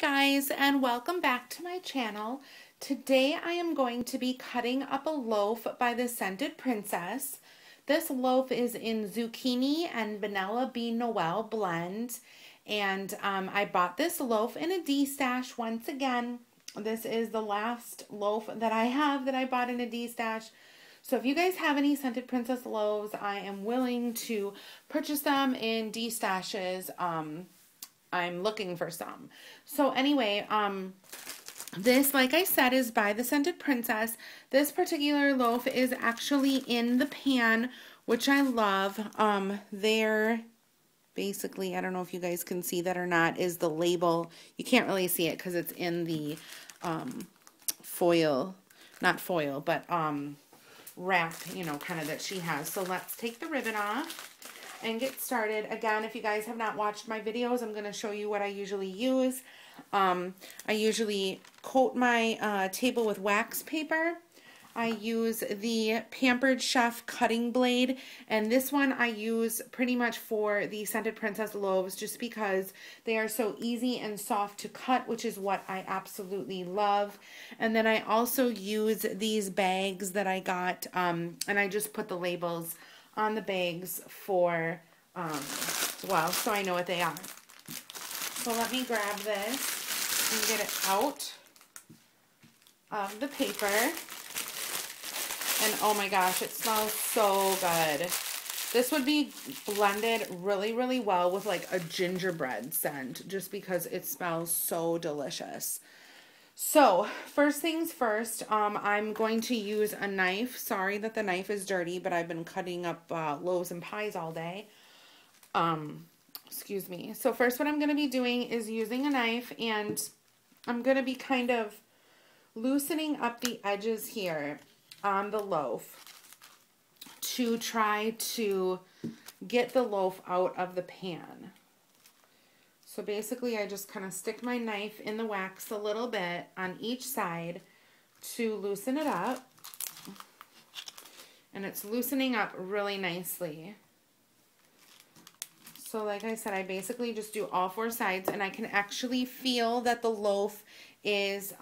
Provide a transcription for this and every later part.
guys, and welcome back to my channel. Today I am going to be cutting up a loaf by the Scented Princess. This loaf is in Zucchini and Vanilla Bean Noel blend, and I bought this loaf in a D-stash once again. This is the last loaf that I have that I bought in a D-stash. So if you guys have any Scented Princess loaves, I am willing to purchase them in D-stashes. I'm looking for some. So anyway, this, like I said, is by the Scented Princess. This particular loaf is actually in the pan, which I love. There, basically, I don't know if you guys can see that or not, is the label. You can't really see it because it's in the foil, not foil, but wrap, you know, kind of that she has. So let's take the ribbon off and get started. Again, if you guys have not watched my videos, I'm going to show you what I usually use. I usually coat my table with wax paper. I use the Pampered Chef cutting blade, and this one I use pretty much for the Scented Princess loaves just because they are so easy and soft to cut, which is what I absolutely love. And then I also use these bags that I got, and I just put the labels on the bags for, well, so I know what they are. So let me grab this and get it out of the paper. And oh my gosh, it smells so good. This would be blended really, really well with like a gingerbread scent just because it smells so delicious. So, first things first, I'm going to use a knife. Sorry that the knife is dirty, but I've been cutting up loaves and pies all day. Excuse me. So first what I'm going to be doing is using a knife, and I'm going to be kind of loosening up the edges here on the loaf to try to get the loaf out of the pan. So basically I just kind of stick my knife in the wax a little bit on each side to loosen it up. And it's loosening up really nicely. So like I said, I basically just do all four sides, and I can actually feel that the loaf is,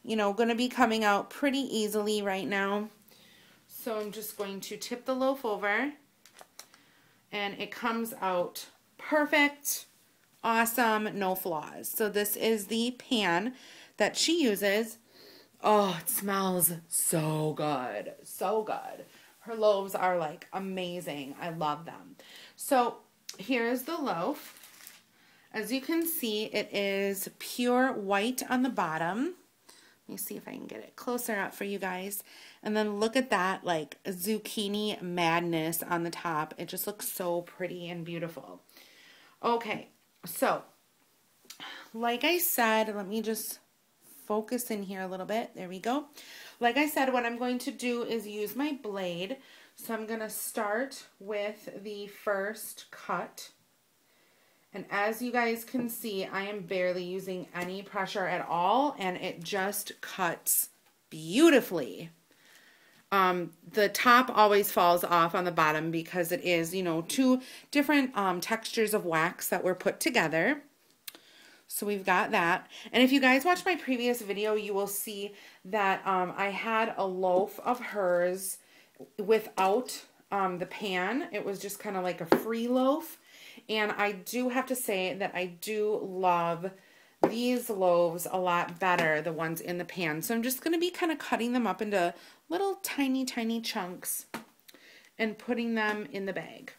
you know, going to be coming out pretty easily right now. So I'm just going to tip the loaf over, and it comes out perfect, awesome, no flaws. So this is the pan that she uses. Oh, it smells so good. So good. Her loaves are like amazing. I love them. So here's the loaf. As you can see, it is pure white on the bottom. Let me see if I can get it closer up for you guys. And then look at that, like zucchini madness on the top. It just looks so pretty and beautiful. Okay, so like I said, let me just focus in here a little bit. There we go. Like I said, what I'm going to do is use my blade. So I'm going to start with the first cut. And as you guys can see, I am barely using any pressure at all, and it just cuts beautifully. The top always falls off on the bottom because it is, you know, two different textures of wax that were put together. So we've got that. And if you guys watch my previous video, you will see that I had a loaf of hers without the pan. It was just kind of like a free loaf. And I do have to say that I do love these loaves a lot better, the ones in the pan. So I'm just going to be kind of cutting them up into little tiny, tiny chunks and putting them in the bag.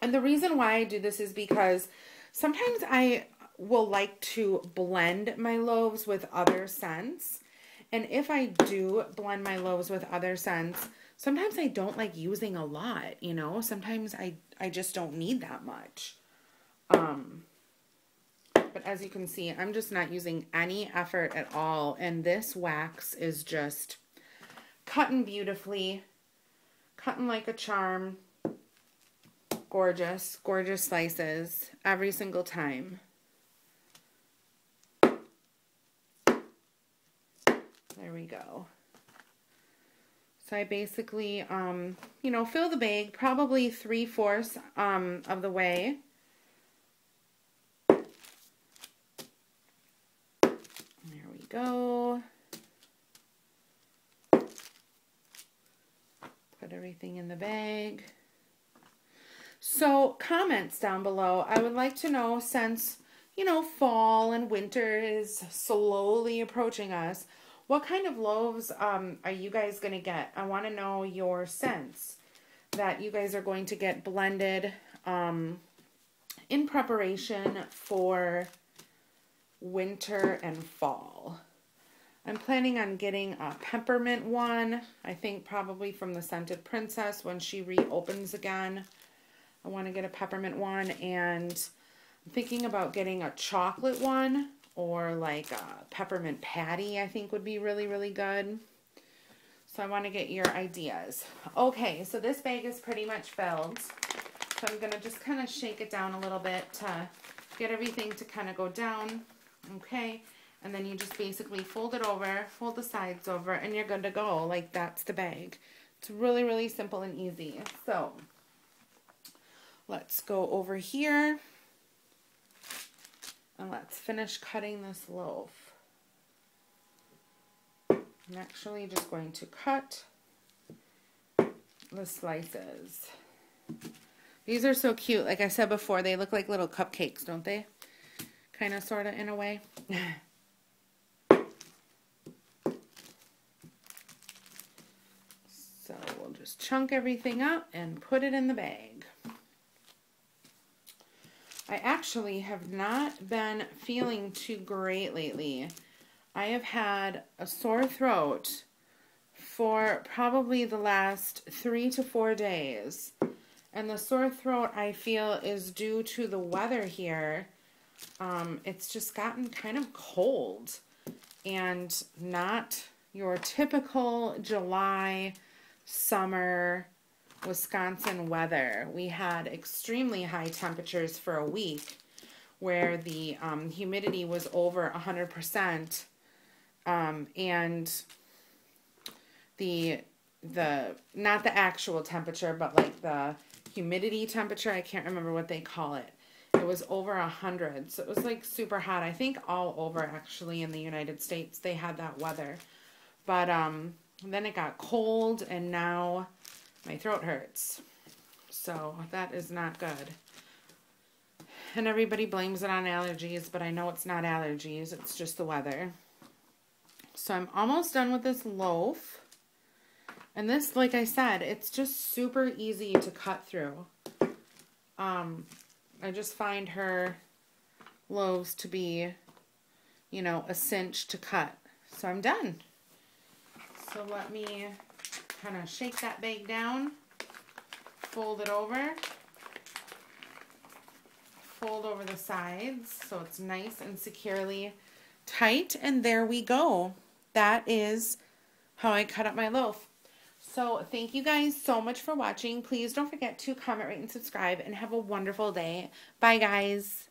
And the reason why I do this is because sometimes I will like to blend my loaves with other scents. And if I do blend my loaves with other scents, sometimes I don't like using a lot, you know. Sometimes I just don't need that much. But as you can see, I'm just not using any effort at all. And this wax is just cutting beautifully, cutting like a charm. Gorgeous, gorgeous slices every single time. There we go. So I basically, you know, fill the bag probably 3/4 of the way. we go. Put everything in the bag. So comments down below. I would like to know, since, you know, fall and winter is slowly approaching us, what kind of loaves are you guys going to get? I want to know your sense that you guys are going to get blended in preparation for winter and fall. I'm planning on getting a peppermint one. I think probably from the Scented Princess when she reopens again. I want to get a peppermint one, and I'm thinking about getting a chocolate one, or like a peppermint patty I think would be really, really good. So I want to get your ideas. Okay, so this bag is pretty much filled. So I'm going to just kind of shake it down a little bit to get everything to kind of go down. Okay, and then you just basically fold it over, fold the sides over, and you're good to go. Like, that's the bag. It's really, really simple and easy. So let's go over here and let's finish cutting this loaf. I'm actually just going to cut the slices. These are so cute. Like I said before, they look like little cupcakes, don't they? Kind of, sort of, in a way. So we'll just chunk everything up and put it in the bag. I actually have not been feeling too great lately. I have had a sore throat for probably the last 3 to 4 days. And the sore throat, I feel, is due to the weather here. It's just gotten kind of cold and not your typical July, summer, Wisconsin weather. We had extremely high temperatures for a week where the humidity was over 100%. And the not the actual temperature, but like the humidity temperature, I can't remember what they call it. It was over 100, so it was like super hot. I think all over actually in the United States they had that weather. But then it got cold, and now my throat hurts. So that is not good. And everybody blames it on allergies, but I know it's not allergies, it's just the weather. So I'm almost done with this loaf. And this, like I said, it's just super easy to cut through. I just find her loaves to be, you know, a cinch to cut. So I'm done. So let me kind of shake that bag down, fold it over, fold over the sides so it's nice and securely tight, and there we go. That is how I cut up my loaf. So thank you guys so much for watching. Please don't forget to comment, rate, and subscribe, and have a wonderful day. Bye, guys.